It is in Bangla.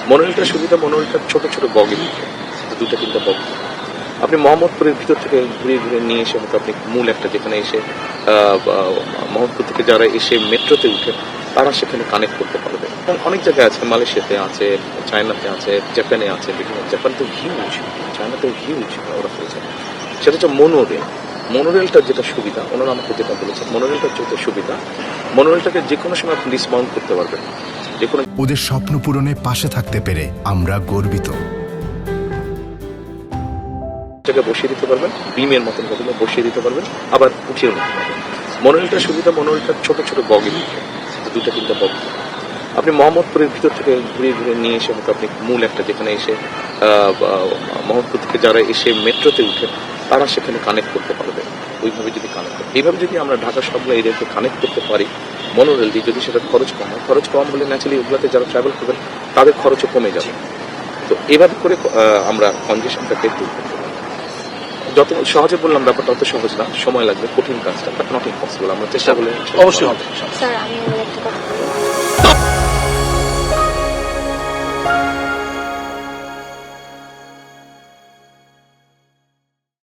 মনোরেলটার সুবিধা, মনোরেলটার ছোট ছোট বগি দিচ্ছে, দুটা তিনটা বগি। আপনি মোহাম্মদপুরের ভিতর থেকে ঘুরে ঘুরে নিয়ে এসে হয়তো আপনি মূল একটা যেখানে এসে মোহাম্মদপুর থেকে যারা এসে মেট্রোতে উঠে তারা সেখানে কানেক্ট করতে পারবে। অনেক জায়গায় আছে, মালয়েশিয়াতে আছে, চায়নাতে আছে, জাপানে আছে, বিভিন্ন জাপান তো হিউজ, চায়নাতেও হিউজ ওরা করেছে। সেটা হচ্ছে মনোরেল। মনোরেলটার যেটা সুবিধা, ওনারা আমাকে যেটা বলেছেন, মনোরেলটার যেটা সুবিধা, মনোরেলটাকে যে কোনো সময় আপনি ডিসমাউন্ট করতে পারবেন, যে কোনো ওদের স্বপ্ন পূরণে পাশে থাকতে পেরে আমরা গর্বিত। জায়গায় বসিয়ে দিতে পারবেন, বিমের মতন কতগুলো বসিয়ে দিতে পারবেন, আবার উঠিয়েও নিতে পারবেন। মনোরেলটার সুবিধা, মনোরেলটার ছোট ছোট বগি দিচ্ছে, দুটা তিনটা বগি। আপনি মোহাম্মদপুরের ভিতর থেকে ঘুরে ঘুরে নিয়ে এসে হয়তো আপনি মূল একটা যেখানে এসে মোহাম্মদপুর থেকে যারা এসে মেট্রোতে উঠে তারা সেখানে কানেক্ট করতে পারবে। ওইভাবে যদি কানেক্ট করে, এইভাবে যদি আমরা ঢাকা সবগুলো এরিয়াকে কানেক্ট করতে পারি মনোরেল দিয়ে, যদি সেটার খরচ কম হয়, খরচ কম হলে ন্যাচারালি ওগুলোতে যারা ট্রাভেল করবেন তাদের খরচও কমে যাবে। তো এভাবে করে আমরা কনজেশনটাকে দূর করতে পারি। যত সহজে বললাম, ব্যাপারটা অত সহজ না, সময় লাগবে, কঠিন কাজটা, বাট নট ইম্পসিবল। আমরা চেষ্টা করলে অবশ্যই হবে। স্যার আমি একটা কথা বলি।